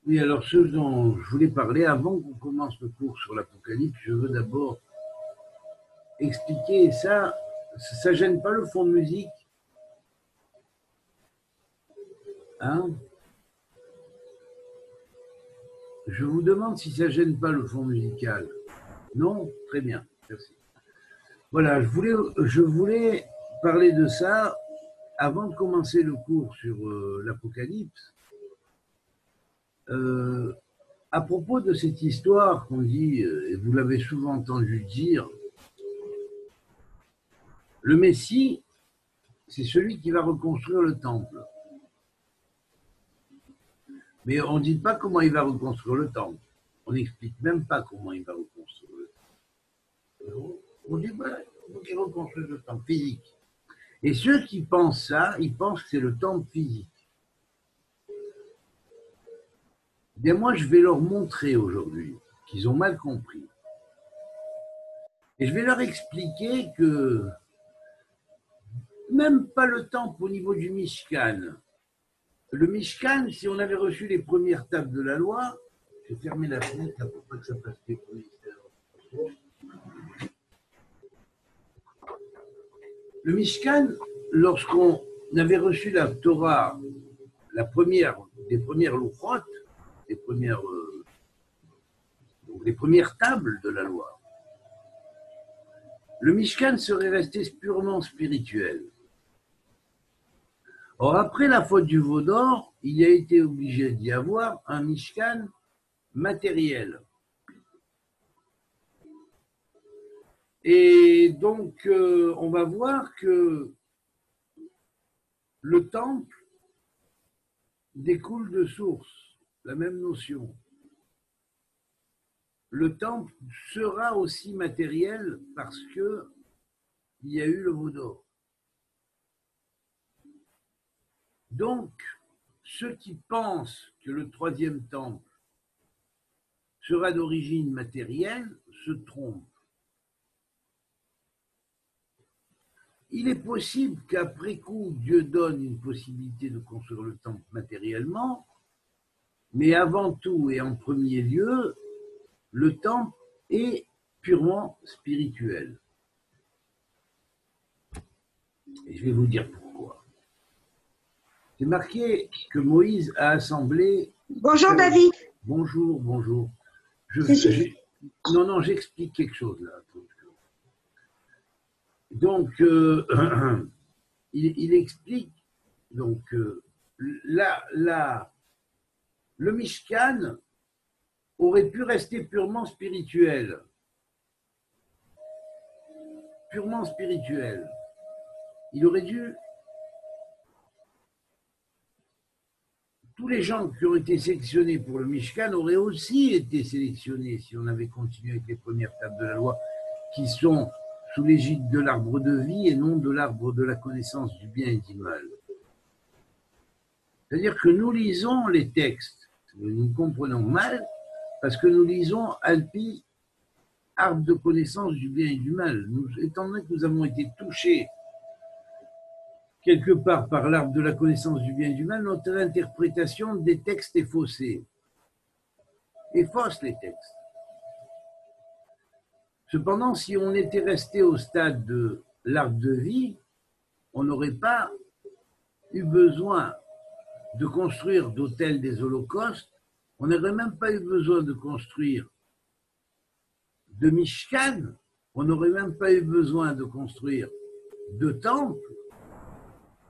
Oui, alors ce dont je voulais parler, avant qu'on commence le cours sur l'Apocalypse, je veux d'abord expliquer ça gêne pas le fond de musique, hein? Je vous demande si ça gêne pas le fond musical. Non? Très bien, merci. Voilà, je voulais parler de ça avant de commencer le cours sur l'Apocalypse. Euh, à propos de cette histoire qu'on dit, et vous l'avez souvent entendu dire, le Messie, c'est celui qui va reconstruire le temple. Mais on ne dit pas comment il va reconstruire le temple. On n'explique même pas comment il va reconstruire le temple. On dit, voilà, il faut qu'il reconstruise le temple physique. Et ceux qui pensent ça, ils pensent que c'est le temple physique. Bien, moi, je vais leur montrer aujourd'hui qu'ils ont mal compris. Et je vais leur expliquer que même pas le temple au niveau du Mishkan. Le Mishkan, si on avait reçu les premières tables de la loi, je vais fermer la fenêtre là, pour pas que ça fasse des bruits. Le Mishkan, lorsqu'on avait reçu la Torah, des premières louchotes, les premières tables de la loi, le Mishkan serait resté purement spirituel. Or, après la faute du veau d'or, il a été obligé d'y avoir un Mishkan matériel. Et donc, on va voir que le temple découle de source, la même notion. Le temple sera aussi matériel parce que il y a eu le veau d'or. Donc, ceux qui pensent que le troisième temple sera d'origine matérielle se trompent. Il est possible qu'après coup, Dieu donne une possibilité de construire le temple matériellement, mais avant tout et en premier lieu, le temple est purement spirituel. Et je vais vous dire pourquoi. C'est marqué que Moïse a assemblé. Bonjour David. Bonjour, bonjour. Non, j'explique quelque chose là. Donc, il explique donc le Mishkan aurait pu rester purement spirituel. Purement spirituel. Il aurait dû. Tous les gens qui ont été sélectionnés pour le Mishkan auraient aussi été sélectionnés si on avait continué avec les premières tables de la loi qui sont sous l'égide de l'arbre de vie et non de l'arbre de la connaissance du bien et du mal. C'est-à-dire que nous lisons les textes, nous comprenons mal parce que nous lisons Alpi, arbre de connaissance du bien et du mal. Étant donné que nous avons été touchés quelque part par l'arbre de la connaissance du bien et du mal, notre interprétation des textes est faussée. Et fausse les textes. Cependant, si on était resté au stade de l'arbre de vie, on n'aurait pas eu besoin de construire d'autels des holocaustes, on n'aurait même pas eu besoin de construire de Mishkan, on n'aurait même pas eu besoin de construire de temple,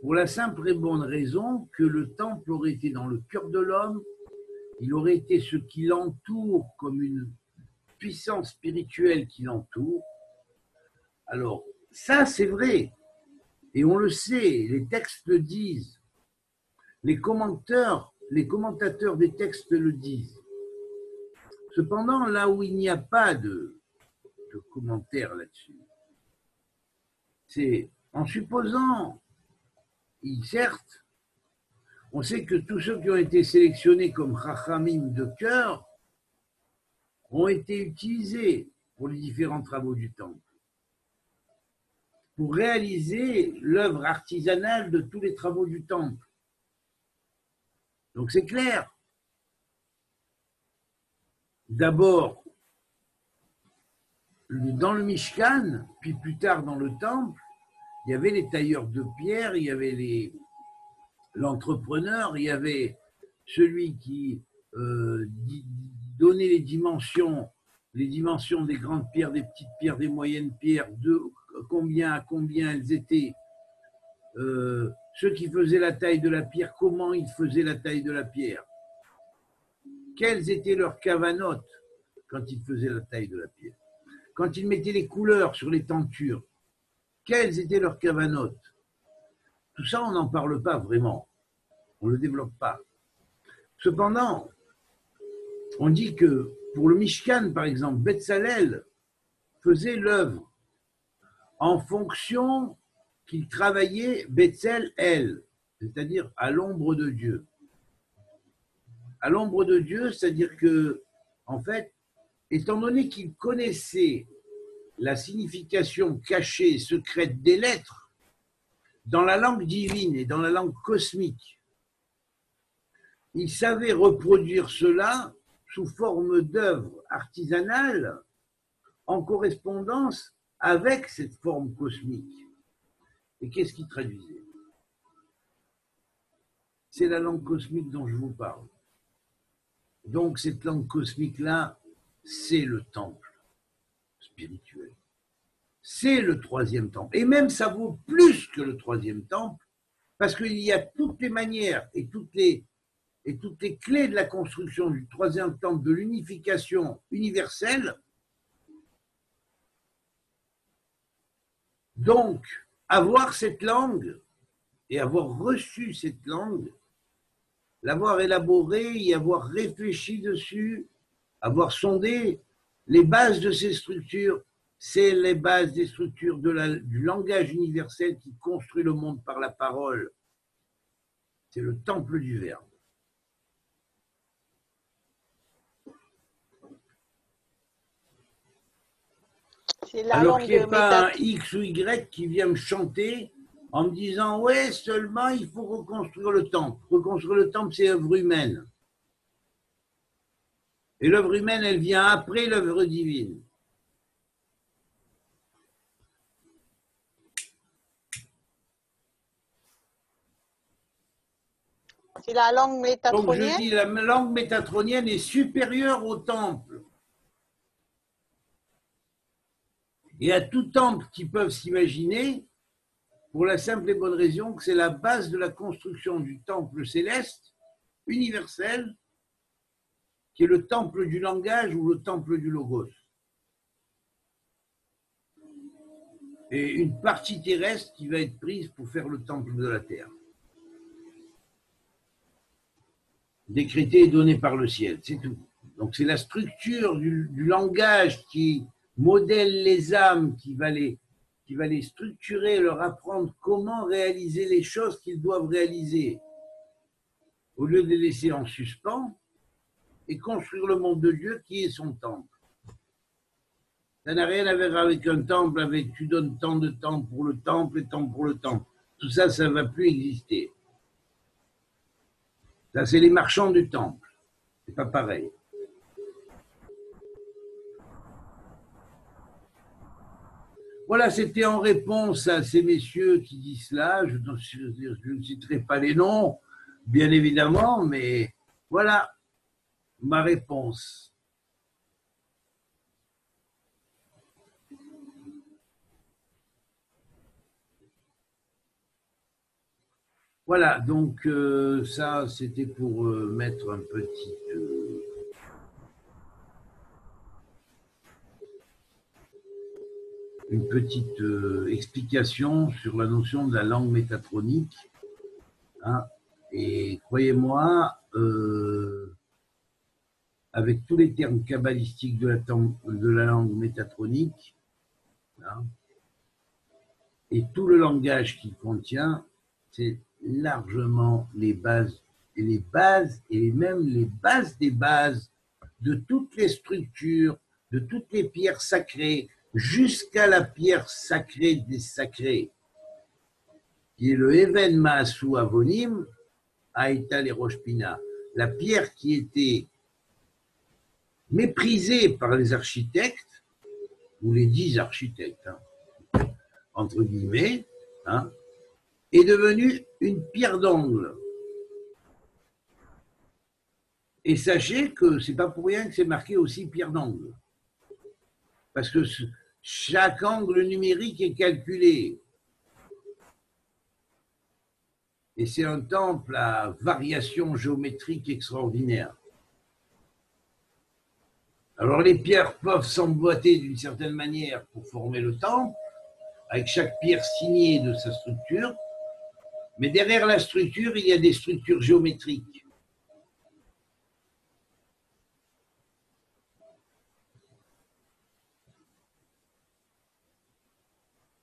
pour la simple et bonne raison que le temple aurait été dans le cœur de l'homme, il aurait été ce qui l'entoure comme une puissance spirituelle qui l'entoure. Alors, ça c'est vrai, et on le sait, les textes le disent, les commentateurs des textes le disent. Cependant, là où il n'y a pas de commentaires là-dessus, c'est en supposant, certes, on sait que tous ceux qui ont été sélectionnés comme Chachamim de cœur ont été utilisés pour les différents travaux du temple, pour réaliser l'œuvre artisanale de tous les travaux du temple. Donc c'est clair. d'abord dans le Mishkan, puis plus tard dans le temple, il y avait les tailleurs de pierre, il y avait l'entrepreneur, il y avait celui qui donnait les dimensions des grandes pierres, des petites pierres, des moyennes pierres, de combien à combien elles étaient, ceux qui faisaient la taille de la pierre, comment ils faisaient la taille de la pierre, quelles étaient leurs cavanotes quand ils faisaient la taille de la pierre, quand ils mettaient les couleurs sur les tentures, quelles étaient leurs cavanotes. Tout ça, on n'en parle pas vraiment, on ne le développe pas. Cependant, on dit que pour le Mishkan, par exemple, Betzalel faisait l'œuvre en fonction qu'il travaillait Betzel El, c'est-à-dire à l'ombre de Dieu. À l'ombre de Dieu, c'est-à-dire que, en fait, étant donné qu'il connaissait la signification cachée et secrète des lettres dans la langue divine et dans la langue cosmique, il savait reproduire cela sous forme d'œuvres artisanales en correspondance avec cette forme cosmique. Et qu'est-ce qu'il traduisait? C'est la langue cosmique dont je vous parle. Donc cette langue cosmique-là, c'est le temple spirituel. C'est le troisième temple. Et même ça vaut plus que le troisième temple, parce qu'il y a toutes les manières et toutes les clés de la construction du troisième temple, de l'unification universelle. Donc, avoir cette langue et avoir reçu cette langue, l'avoir élaborée, y avoir réfléchi dessus, avoir sondé les bases de ces structures, c'est les bases des structures du langage universel qui construit le monde par la parole. C'est le temple du Verbe. Alors qu'il n'y ait pas un X ou Y qui vient me chanter en me disant « Ouais, seulement il faut reconstruire le temple ». Reconstruire le temple, c'est œuvre humaine. Et l'œuvre humaine, elle vient après l'œuvre divine. C'est la langue métatronienne. Donc je dis, la langue métatronienne est supérieure au temple. Et à tout temple qui peuvent s'imaginer, pour la simple et bonne raison que c'est la base de la construction du temple céleste, universel, qui est le temple du langage ou le temple du logos. Et une partie terrestre qui va être prise pour faire le temple de la terre. Décrété et donné par le ciel, c'est tout. Donc c'est la structure du langage qui modèle les âmes, qui va les structurer, leur apprendre comment réaliser les choses qu'ils doivent réaliser, au lieu de les laisser en suspens, et construire le monde de Dieu qui est son temple. Ça n'a rien à voir avec un temple, avec tu donnes tant de temps pour le temple et tant pour le temple. Tout ça, ça ne va plus exister. Ça, c'est les marchands du temple. C'est pas pareil. Voilà, c'était en réponse à ces messieurs qui disent cela. Je ne citerai pas les noms, bien évidemment, mais voilà ma réponse. Voilà, donc ça, c'était pour mettre un petit... une petite explication sur la notion de la langue métatronique. Hein, et croyez-moi, avec tous les termes kabbalistiques de la langue métatronique, hein, et tout le langage qu'il contient, c'est largement les bases, et même les bases des bases de toutes les structures, de toutes les pierres sacrées, jusqu'à la pierre sacrée des sacrés, qui est le Even Maasu Avonim, Aïta les Rosh Pina, la pierre qui était méprisé par les architectes, ou les 10 architectes, hein, entre guillemets, hein, est devenu une pierre d'angle. Et sachez que ce n'est pas pour rien que c'est marqué aussi pierre d'angle. Parce que chaque angle numérique est calculé. Et c'est un temple à variation géométrique extraordinaire. Alors les pierres peuvent s'emboîter d'une certaine manière pour former le temple, avec chaque pierre signée de sa structure, mais derrière la structure, il y a des structures géométriques.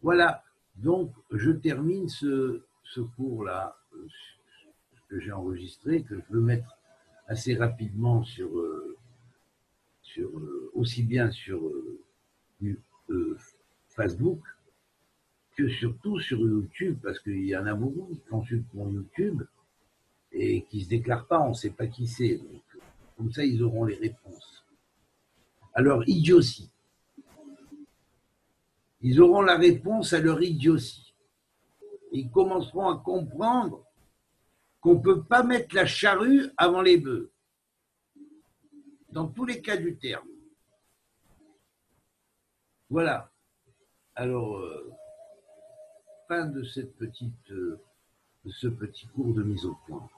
Voilà, donc je termine ce cours-là que j'ai enregistré, que je veux mettre assez rapidement aussi bien sur Facebook que surtout sur YouTube, parce qu'il y en a beaucoup qui consultent mon YouTube et qui ne se déclarent pas, on ne sait pas qui c'est. Donc, comme ça, ils auront les réponses. Alors, idiotie. Ils auront la réponse à leur idiotie. Ils commenceront à comprendre qu'on ne peut pas mettre la charrue avant les bœufs, dans tous les cas du terme. Voilà. Alors, fin de ce petit cours de mise au point.